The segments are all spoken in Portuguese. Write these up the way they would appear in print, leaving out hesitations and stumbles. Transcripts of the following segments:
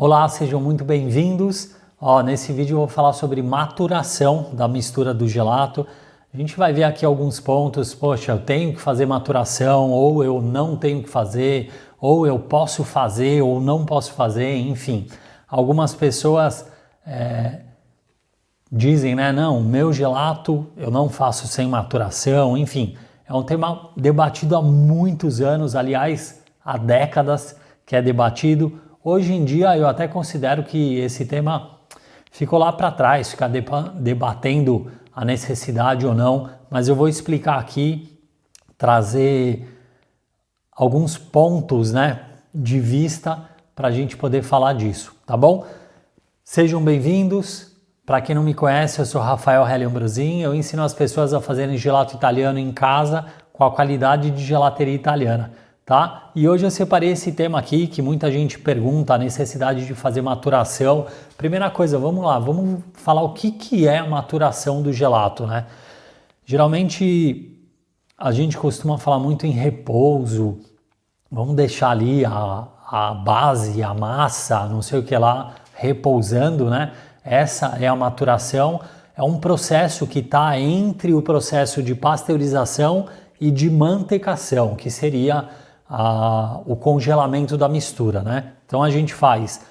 Olá, sejam muito bem-vindos. Nesse vídeo eu vou falar sobre maturação da mistura do gelato. A gente vai ver aqui alguns pontos, poxa, eu tenho que fazer maturação, ou eu não tenho que fazer, ou eu posso fazer, ou não posso fazer, enfim. Algumas pessoas dizem, né, não, meu gelato eu não faço sem maturação, enfim. É um tema debatido há muitos anos, aliás, há décadas que é debatido. Hoje em dia eu até considero que esse tema ficou lá para trás, ficar debatendo a necessidade ou não, mas eu vou explicar aqui, trazer alguns pontos, né, de vista para a gente poder falar disso, tá bom? Sejam bem-vindos. Para quem não me conhece, eu sou Rafael Helli Ambrosin, eu ensino as pessoas a fazerem gelato italiano em casa com a qualidade de gelateria italiana. Tá? E hoje eu separei esse tema aqui que muita gente pergunta, a necessidade de fazer maturação. Primeira coisa, vamos lá, vamos falar o que é a maturação do gelato, né? Geralmente a gente costuma falar muito em repouso, vamos deixar ali a base, a massa, não sei o que lá, repousando, né? Essa é a maturação, é um processo que está entre o processo de pasteurização e de mantecação, que seria o congelamento da mistura, né? Então a gente faz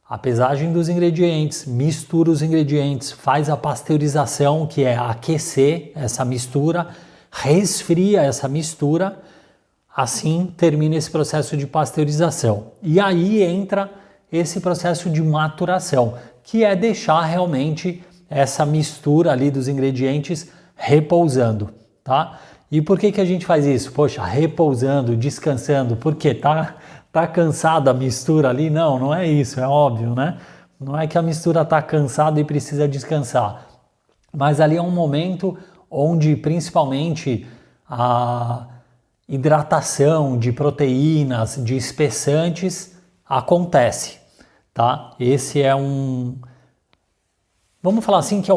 a pesagem dos ingredientes, mistura os ingredientes, faz a pasteurização, que é aquecer essa mistura, resfria essa mistura, assim termina esse processo de pasteurização. E aí entra esse processo de maturação, que é deixar realmente essa mistura ali dos ingredientes repousando, tá? E por que a gente faz isso? Poxa, repousando, descansando, porque tá cansada a mistura ali? Não, não é isso, é óbvio, né? Não é que a mistura tá cansada e precisa descansar. Mas ali é um momento onde principalmente a hidratação de proteínas, de espessantes acontece, tá? Esse é vamos falar assim, que é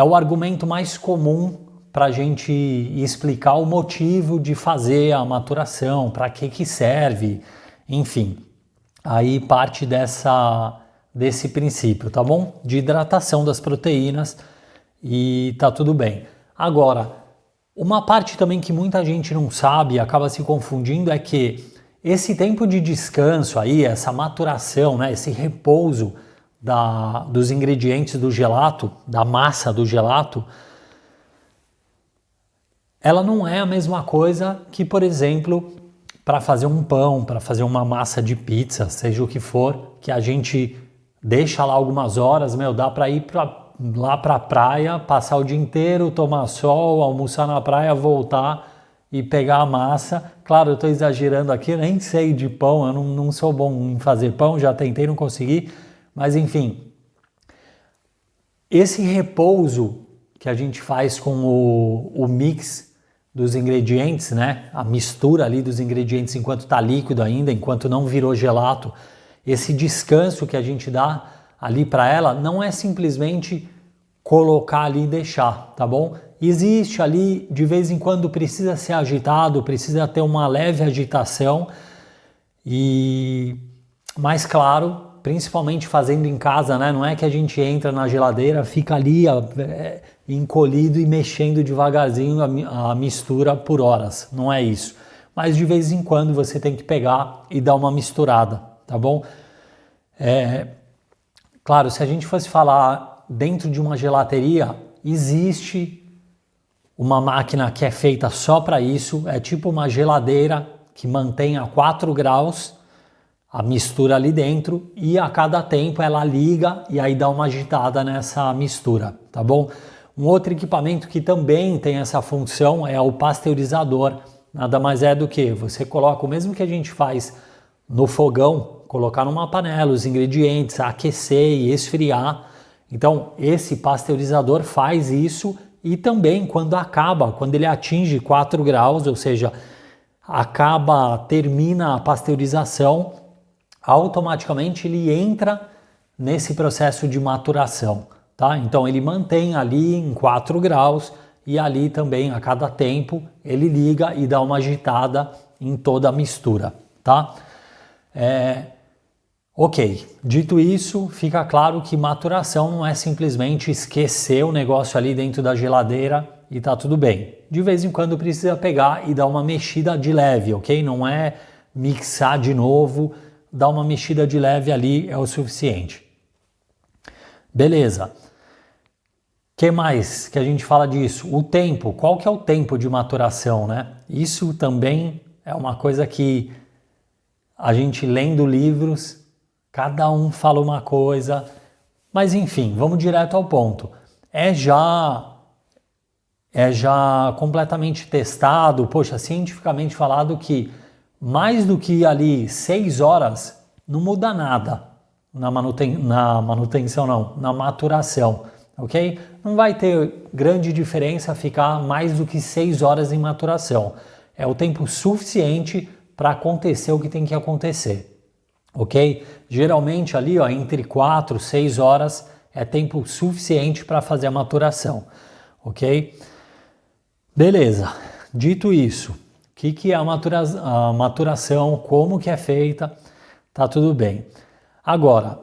o argumento mais comum para a gente explicar o motivo de fazer a maturação, para que serve, enfim. Aí parte desse princípio, tá bom? De hidratação das proteínas e tá tudo bem. Agora, uma parte também que muita gente não sabe e acaba se confundindo é que esse tempo de descanso aí, essa maturação, né, esse repouso dos ingredientes do gelato, da massa do gelato, ela não é a mesma coisa que, por exemplo, para fazer um pão, para fazer uma massa de pizza, seja o que for, que a gente deixa lá algumas horas, dá para ir lá para a praia, passar o dia inteiro, tomar sol, almoçar na praia, voltar e pegar a massa. Claro, eu estou exagerando aqui, eu nem sei de pão, eu não sou bom em fazer pão, já tentei, não consegui, mas enfim. Esse repouso que a gente faz com o mix dos ingredientes, né? A mistura ali dos ingredientes enquanto está líquido ainda, enquanto não virou gelato, esse descanso que a gente dá ali para ela não é simplesmente colocar ali e deixar, tá bom? Existe ali, de vez em quando precisa ser agitado, precisa ter uma leve agitação, mas claro, principalmente fazendo em casa, né? Não é que a gente entra na geladeira, fica ali encolhido e mexendo devagarzinho a mistura por horas, não é isso. Mas de vez em quando você tem que pegar e dar uma misturada, tá bom? Claro, se a gente fosse falar dentro de uma gelateria, existe uma máquina que é feita só para isso, é tipo uma geladeira que mantém a 4 graus a mistura ali dentro e a cada tempo ela liga e aí dá uma agitada nessa mistura, tá bom? Um outro equipamento que também tem essa função é o pasteurizador. Nada mais é do que você coloca o mesmo que a gente faz no fogão, colocar numa panela os ingredientes, aquecer e esfriar. Então esse pasteurizador faz isso e também quando ele atinge 4 graus, ou seja, termina a pasteurização, automaticamente ele entra nesse processo de maturação, tá? Então ele mantém ali em 4 graus e ali também a cada tempo ele liga e dá uma agitada em toda a mistura, tá? Ok, dito isso, fica claro que maturação não é simplesmente esquecer o negócio ali dentro da geladeira e tá tudo bem. De vez em quando precisa pegar e dar uma mexida de leve, ok? Não é mixar de novo, dar uma mexida de leve ali é o suficiente. Beleza. O que mais que a gente fala disso? O tempo. Qual que é o tempo de maturação, né? Isso também é uma coisa que a gente lendo livros, cada um fala uma coisa, mas enfim, vamos direto ao ponto. É já completamente testado, poxa, cientificamente falado que mais do que ali 6 horas não muda nada na manutenção não, na maturação, ok? Não vai ter grande diferença ficar mais do que 6 horas em maturação. É o tempo suficiente para acontecer o que tem que acontecer. Ok? Geralmente ali, ó, entre 4 e 6 horas é tempo suficiente para fazer a maturação, ok? Beleza, dito isso, o que é a maturação, como que é feita, tá tudo bem. Agora,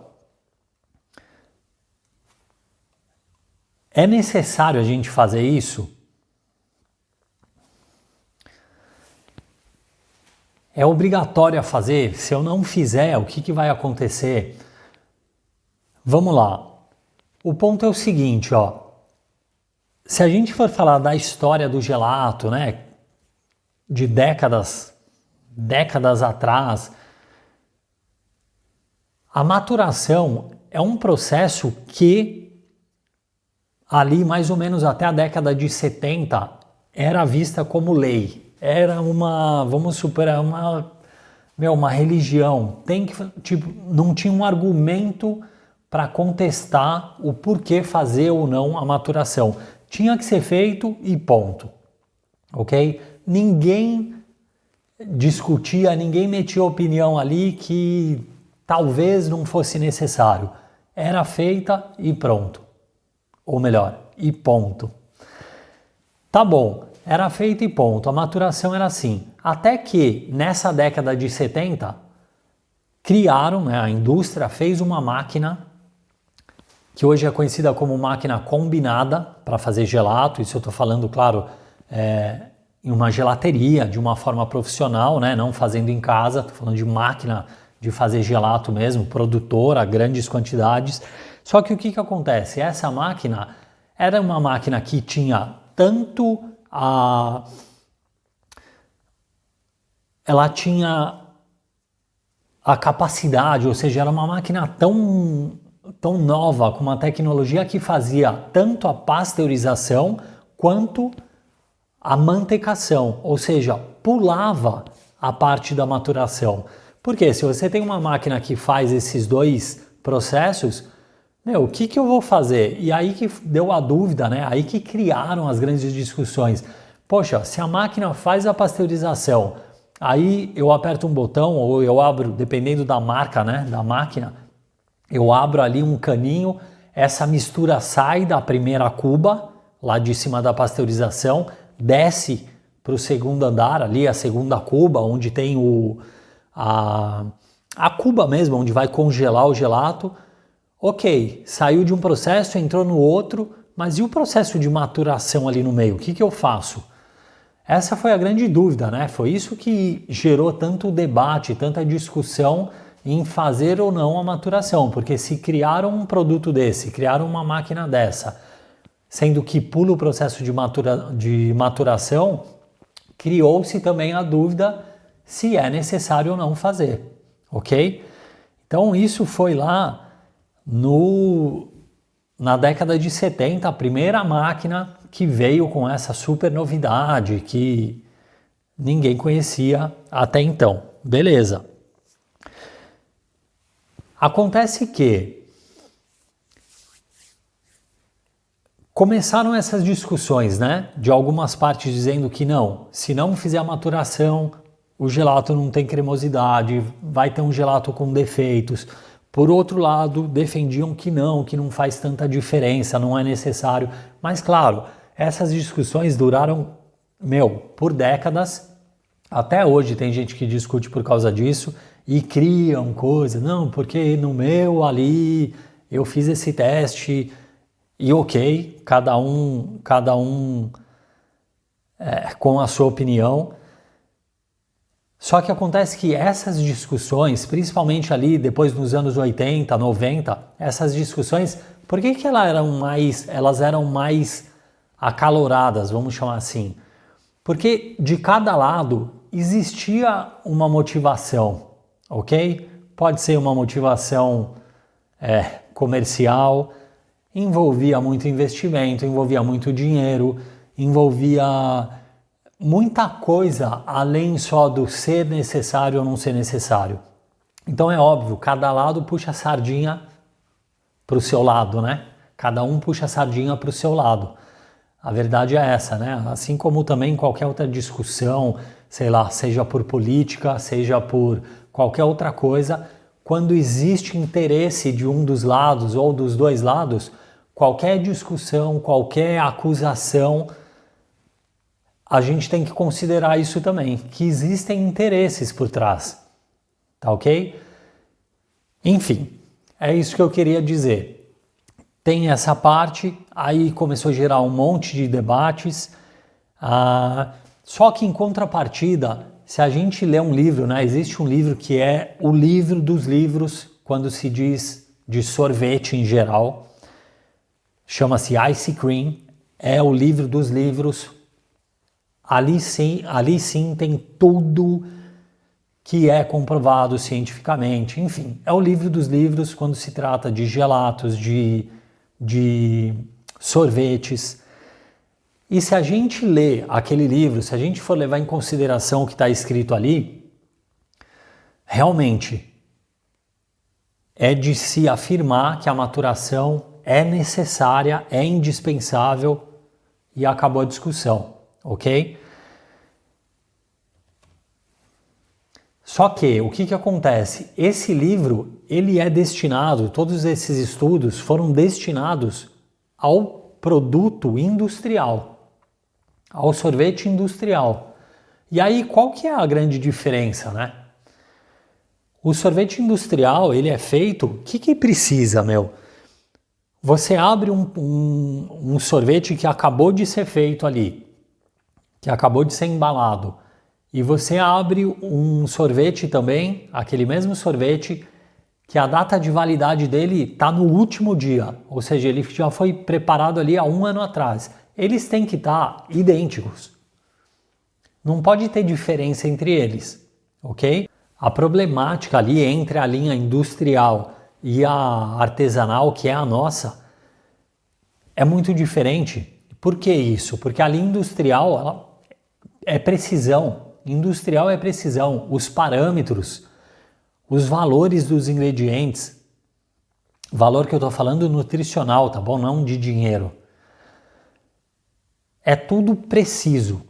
é necessário a gente fazer isso? É obrigatório a fazer? Se eu não fizer, o que vai acontecer? Vamos lá. O ponto é o seguinte, ó. Se a gente for falar da história do gelato, né, de décadas atrás, a maturação é um processo que ali mais ou menos até a década de 70 era vista como lei. Era uma, vamos supor, uma religião. Não tinha um argumento para contestar o porquê fazer ou não a maturação. Tinha que ser feito e ponto. Ok? Ninguém discutia, ninguém metia opinião ali que talvez não fosse necessário. Era feita e pronto. Ou melhor, e ponto. Tá bom, era feito e ponto. A maturação era assim. Até que nessa década de 70, criaram, né, a indústria fez uma máquina que hoje é conhecida como máquina combinada para fazer gelato. Isso eu estou falando, claro, em uma gelateria, de uma forma profissional, né, não fazendo em casa. Estou falando de máquina de fazer gelato mesmo, produtora, grandes quantidades. Só que o que acontece? Essa máquina era uma máquina que tinha tanto ela tinha a capacidade, ou seja, era uma máquina tão nova, com uma tecnologia que fazia tanto a pasteurização quanto a mantecação, ou seja, pulava a parte da maturação. Porque se você tem uma máquina que faz esses dois processos, o que eu vou fazer? E aí que deu a dúvida, né? Aí que criaram as grandes discussões. Poxa, se a máquina faz a pasteurização, aí eu aperto um botão ou eu abro, dependendo da marca, né, da máquina, eu abro ali um caninho, essa mistura sai da primeira cuba, lá de cima da pasteurização, desce para o segundo andar, ali a segunda cuba, onde tem a cuba mesmo, onde vai congelar o gelato. Ok, saiu de um processo, entrou no outro, mas e o processo de maturação ali no meio? O que eu faço? Essa foi a grande dúvida, né? Foi isso que gerou tanto debate, tanta discussão em fazer ou não a maturação, porque se criaram um produto desse, criaram uma máquina dessa, sendo que pula o processo de maturação, criou-se também a dúvida se é necessário ou não fazer, ok? Então isso foi lá na década de 70, a primeira máquina que veio com essa super novidade que ninguém conhecia até então. Beleza. Acontece que começaram essas discussões, né? De algumas partes dizendo que não, se não fizer a maturação, o gelato não tem cremosidade, vai ter um gelato com defeitos. Por outro lado, defendiam que não faz tanta diferença, não é necessário. Mas claro, essas discussões duraram, por décadas. Até hoje tem gente que discute por causa disso. e criam coisas. Não, porque no meu ali eu fiz esse teste e ok, cada um com a sua opinião. Só que acontece que essas discussões, principalmente ali depois nos anos 80, 90, essas discussões, por que elas eram mais acaloradas, vamos chamar assim? Porque de cada lado existia uma motivação, ok? Pode ser uma motivação comercial, envolvia muito investimento, envolvia muito dinheiro, envolvia muita coisa além só do ser necessário ou não ser necessário. Então é óbvio, cada lado puxa a sardinha para o seu lado, né? Cada um puxa a sardinha para o seu lado. A verdade é essa, né? Assim como também qualquer outra discussão, sei lá, seja por política, seja por qualquer outra coisa, quando existe interesse de um dos lados ou dos dois lados, qualquer discussão, qualquer acusação, a gente tem que considerar isso também, que existem interesses por trás, tá ok? Enfim, é isso que eu queria dizer. Tem essa parte, aí começou a gerar um monte de debates, só que em contrapartida, se a gente lê um livro, né, existe um livro que é o livro dos livros, quando se diz de sorvete em geral, chama-se Ice Cream, é o livro dos livros. Ali sim tem tudo que é comprovado cientificamente. Enfim, é o livro dos livros quando se trata de gelatos, de sorvetes. E se a gente lê aquele livro, se a gente for levar em consideração o que está escrito ali, realmente é de se afirmar que a maturação é necessária, é indispensável e acabou a discussão, ok? Só que o que acontece? Esse livro, ele é destinado, todos esses estudos foram destinados ao produto industrial, ao sorvete industrial. E aí, qual que é a grande diferença, né? O sorvete industrial, ele é feito, o que precisa, meu? Você abre um sorvete que acabou de ser feito ali, que acabou de ser embalado, e você abre um sorvete também, aquele mesmo sorvete, que a data de validade dele está no último dia, ou seja, ele já foi preparado ali há 1 ano atrás. Eles têm que estar idênticos. Não pode ter diferença entre eles, ok? A problemática ali entre a linha industrial e a artesanal, que é a nossa, é muito diferente. Por que isso? Porque a linha industrial ela é precisão. Industrial é precisão. Os parâmetros, os valores dos ingredientes, valor que eu estou falando nutricional, tá bom? Não de dinheiro. É tudo preciso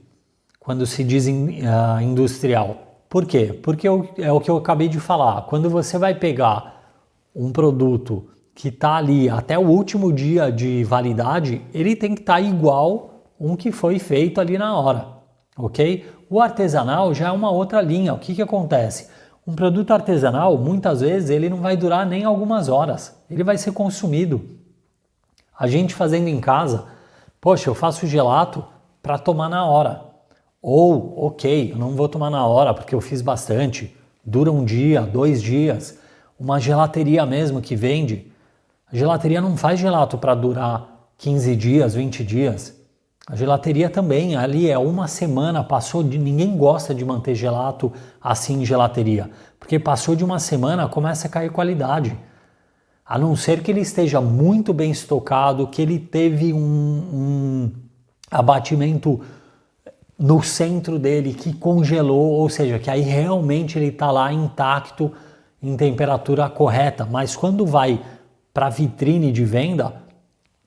quando se diz industrial. Por quê? Porque é o que eu acabei de falar. Quando você vai pegar um produto que está ali até o último dia de validade, ele tem que estar igual um que foi feito ali na hora, ok? O artesanal já é uma outra linha. O que acontece? Um produto artesanal, muitas vezes, ele não vai durar nem algumas horas. Ele vai ser consumido. A gente fazendo em casa, poxa, eu faço gelato para tomar na hora. Ou, ok, eu não vou tomar na hora porque eu fiz bastante. Dura 1 dia, 2 dias. Uma gelateria mesmo que vende, a gelateria não faz gelato para durar 15 dias, 20 dias. A gelateria também, ali é 1 semana, ninguém gosta de manter gelato assim em gelateria, porque passou de 1 semana, começa a cair qualidade. A não ser que ele esteja muito bem estocado, que ele teve um abatimento no centro dele, que congelou, ou seja, que aí realmente ele está lá intacto, em temperatura correta. Mas quando vai para a vitrine de venda,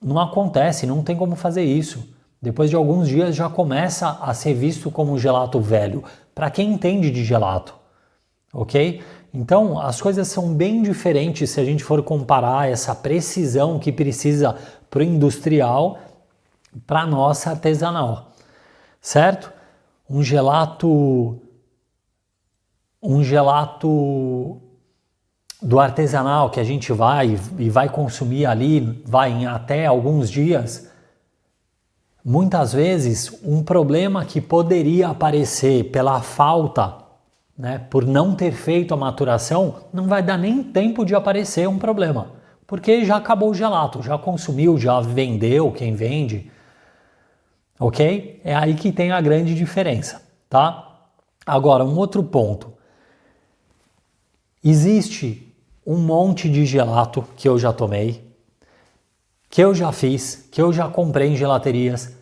não acontece, não tem como fazer isso. Depois de alguns dias já começa a ser visto como gelato velho, para quem entende de gelato, ok? Então as coisas são bem diferentes se a gente for comparar essa precisão que precisa para o industrial para a nossa artesanal, certo? Um gelato um gelato do artesanal que a gente vai consumir ali, vai em até alguns dias, muitas vezes um problema que poderia aparecer pela falta, né, por não ter feito a maturação, não vai dar nem tempo de aparecer um problema, porque já acabou o gelato, já consumiu, já vendeu quem vende, ok? É aí que tem a grande diferença, tá? Agora, um outro ponto. Existe um monte de gelato que eu já tomei, que eu já fiz, que eu já comprei em gelaterias.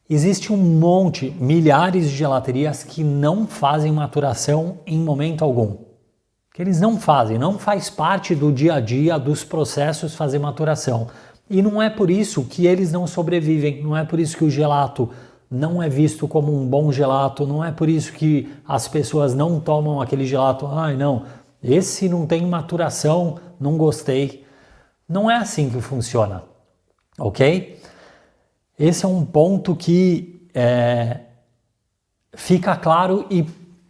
Existe um monte, milhares de gelaterias que não fazem maturação em momento algum. Que eles não fazem, não faz parte do dia a dia dos processos fazer maturação. E não é por isso que eles não sobrevivem, não é por isso que o gelato não é visto como um bom gelato, não é por isso que as pessoas não tomam aquele gelato, ai não, esse não tem maturação, não gostei. Não é assim que funciona, ok? Esse é um ponto que fica claro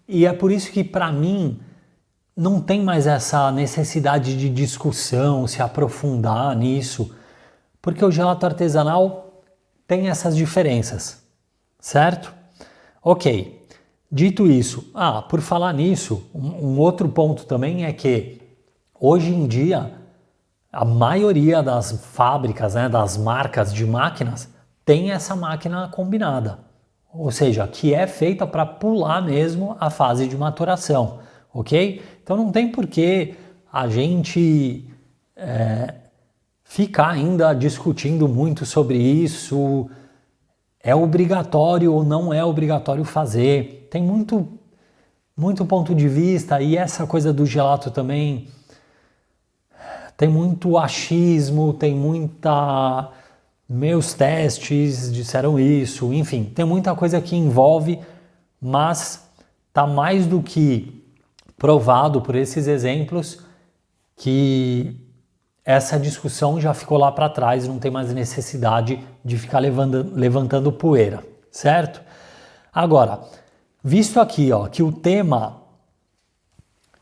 e é por isso que para mim não tem mais essa necessidade de discussão, se aprofundar nisso, porque o gelato artesanal tem essas diferenças, certo? Ok. Dito isso, por falar nisso, um outro ponto também é que hoje em dia a maioria das fábricas, né, das marcas de máquinas tem essa máquina combinada, ou seja, que é feita para pular mesmo a fase de maturação, ok? Então não tem por que a gente ficar ainda discutindo muito sobre isso. É obrigatório ou não é obrigatório fazer? Tem muito ponto de vista, e essa coisa do gelato também tem muito achismo, tem muita... Meus testes disseram isso, enfim, tem muita coisa que envolve, mas tá mais do que provado por esses exemplos que essa discussão já ficou lá para trás, não tem mais necessidade de ficar levantando poeira, certo? Agora, visto aqui que o tema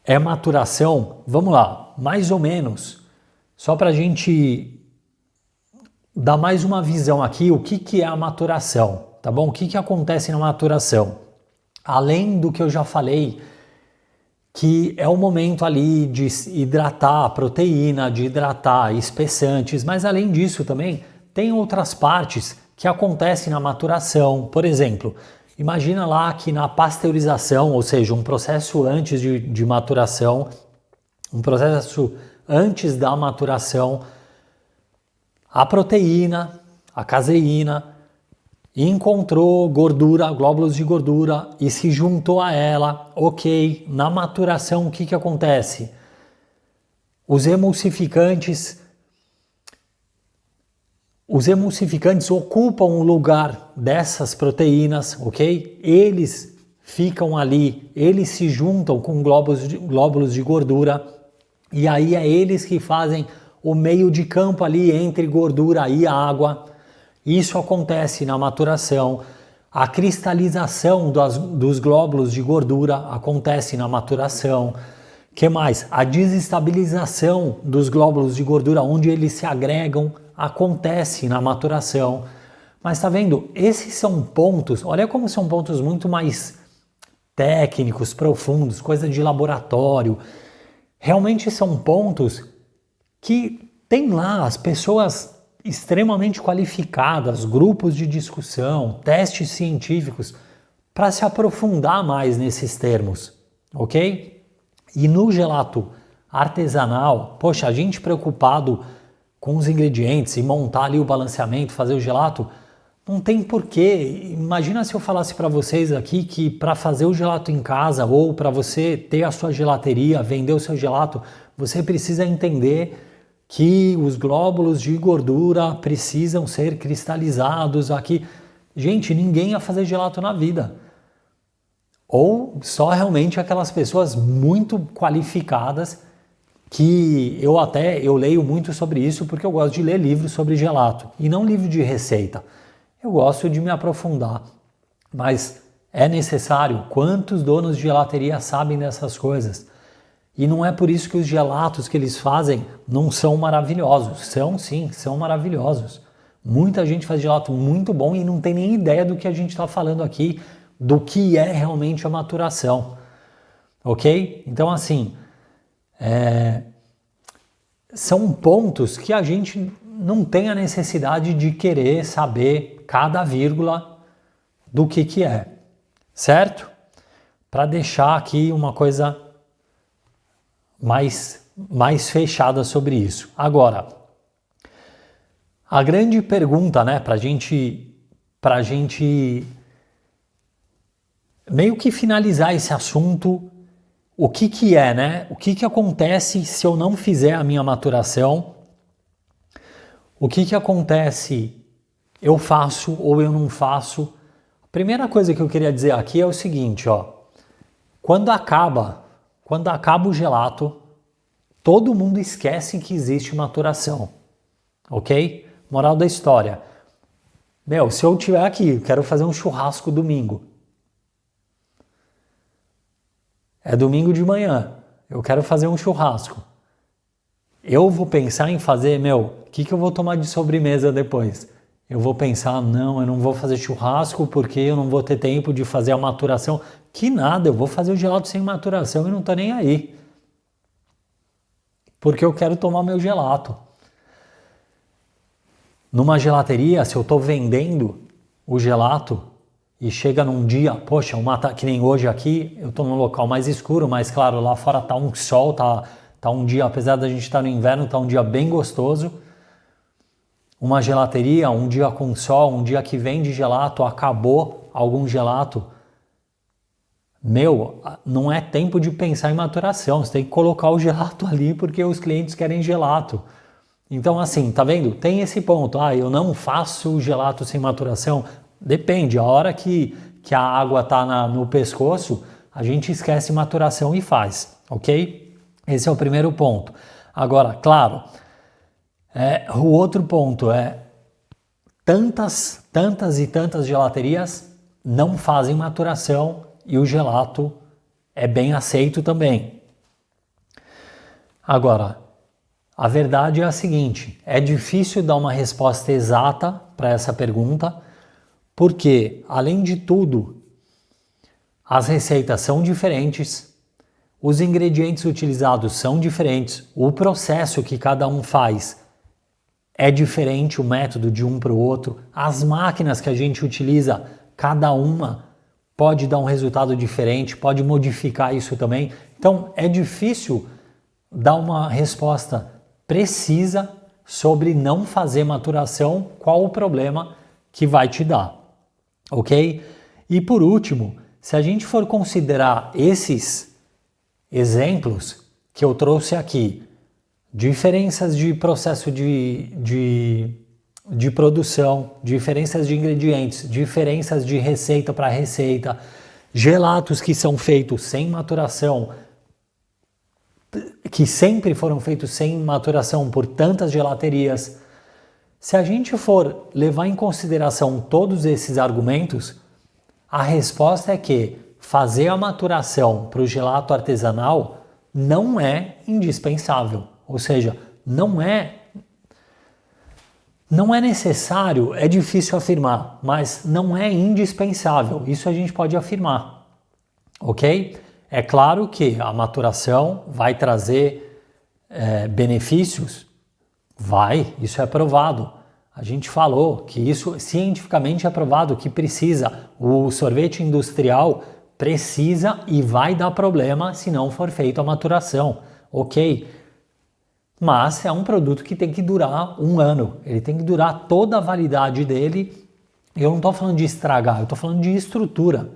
é maturação, vamos lá, mais ou menos, só para a gente dar mais uma visão aqui, o que é a maturação, tá bom? O que acontece na maturação? Além do que eu já falei, que é o momento ali de hidratar a proteína, de hidratar espessantes, mas além disso também tem outras partes que acontecem na maturação. Por exemplo, imagina lá que na pasteurização, ou seja, um processo antes de maturação, um processo antes da maturação, a proteína, a caseína, encontrou gordura, glóbulos de gordura e se juntou a ela, ok. Na maturação o que acontece? Os emulsificantes ocupam o lugar dessas proteínas, ok? Eles ficam ali, eles se juntam com glóbulos de gordura e aí é eles que fazem o meio de campo ali entre gordura e água. Isso acontece na maturação. A cristalização dos glóbulos de gordura acontece na maturação. Que mais? A desestabilização dos glóbulos de gordura, onde eles se agregam, acontece na maturação. Mas tá vendo? Esses são pontos, olha como são pontos muito mais técnicos, profundos, coisa de laboratório. Realmente são pontos que tem lá as pessoas extremamente qualificadas, grupos de discussão, testes científicos, para se aprofundar mais nesses termos, ok? E no gelato artesanal, poxa, a gente preocupado com os ingredientes e montar ali o balanceamento, fazer o gelato, não tem porquê. Imagina se eu falasse para vocês aqui que para fazer o gelato em casa ou para você ter a sua gelateria, vender o seu gelato, você precisa entender que os glóbulos de gordura precisam ser cristalizados aqui. Gente, ninguém ia fazer gelato na vida. Ou só realmente aquelas pessoas muito qualificadas que eu leio muito sobre isso porque eu gosto de ler livros sobre gelato e não livro de receita. Eu gosto de me aprofundar, mas É necessário? Quantos donos de gelateria sabem dessas coisas? E não é por isso que os gelatos que eles fazem não são maravilhosos. São sim, são maravilhosos. Muita gente faz gelato muito bom e não tem nem ideia do que a gente está falando aqui, do que é realmente a maturação. Ok? Então assim, são pontos que a gente não tem a necessidade de querer saber cada vírgula do que é, certo? Para deixar aqui uma coisa mais fechada sobre isso. Agora, a grande pergunta, né, pra gente meio que finalizar esse assunto, o que é, né? O que acontece se eu não fizer a minha maturação? O que acontece, eu faço ou eu não faço? A primeira coisa que eu queria dizer aqui é o seguinte, ó. Quando acaba o gelato, todo mundo esquece que existe maturação, ok? Moral da história. Meu, se eu estiver aqui, eu quero fazer um churrasco domingo. É domingo de manhã, eu quero fazer um churrasco. Eu vou pensar em fazer, o que eu vou tomar de sobremesa depois? Eu vou pensar, não, eu não vou fazer churrasco porque eu não vou ter tempo de fazer a maturação. Que nada, eu vou fazer o gelato sem maturação e não tô nem aí. Porque eu quero tomar meu gelato. Numa gelateria, se eu tô vendendo o gelato e chega num dia, poxa, que nem hoje aqui, eu tô num local mais escuro, mas claro, lá fora tá um sol, tá um dia, apesar da gente estar no inverno, tá um dia bem gostoso. Uma gelateria, um dia com sol, um dia que vende gelato, acabou algum gelato. Não é tempo de pensar em maturação, você tem que colocar o gelato ali porque os clientes querem gelato. Então assim, tá vendo? Tem esse ponto, eu não faço gelato sem maturação. Depende, a hora que a água tá no pescoço, a gente esquece maturação e faz, ok? Esse é o primeiro ponto. Agora, claro, o outro ponto é tantas e tantas gelaterias não fazem maturação e o gelato é bem aceito também. Agora, a verdade é a seguinte, é difícil dar uma resposta exata para essa pergunta, porque, além de tudo, as receitas são diferentes, os ingredientes utilizados são diferentes, o processo que cada um faz é diferente, o método de um para o outro, as máquinas que a gente utiliza, cada uma pode dar um resultado diferente, pode modificar isso também. Então, é difícil dar uma resposta precisa sobre não fazer maturação, qual o problema que vai te dar, ok? E por último, se a gente for considerar esses exemplos que eu trouxe aqui, diferenças de processo de produção, diferenças de ingredientes, diferenças de receita para receita, gelatos que são feitos sem maturação, que sempre foram feitos sem maturação por tantas gelaterias. Se a gente for levar em consideração todos esses argumentos, a resposta é que fazer a maturação para o gelato artesanal não é indispensável. Ou seja, não é necessário, é difícil afirmar, mas não é indispensável. Isso a gente pode afirmar, ok? É claro que a maturação vai trazer benefícios, isso é provado. A gente falou que isso cientificamente é provado que precisa. O sorvete industrial precisa e vai dar problema se não for feita a maturação, ok? Mas é um produto que tem que durar 1 ano, ele tem que durar toda a validade dele. Eu não estou falando de estragar, eu estou falando de estrutura.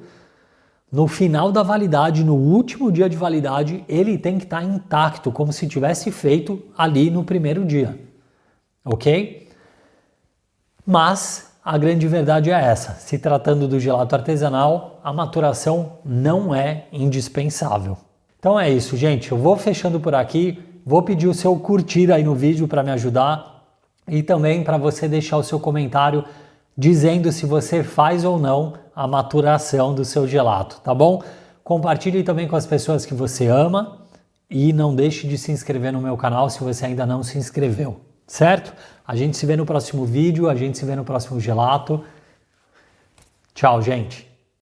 No final da validade, no último dia de validade, ele tem que estar intacto, como se tivesse feito ali no primeiro dia, ok? Mas a grande verdade é essa, se tratando do gelato artesanal, a maturação não é indispensável. Então é isso, gente, eu vou fechando por aqui. Vou pedir o seu curtir aí no vídeo para me ajudar e também para você deixar o seu comentário dizendo se você faz ou não a maturação do seu gelato, tá bom? Compartilhe também com as pessoas que você ama e não deixe de se inscrever no meu canal se você ainda não se inscreveu, certo? A gente se vê no próximo vídeo, a gente se vê no próximo gelato. Tchau, gente!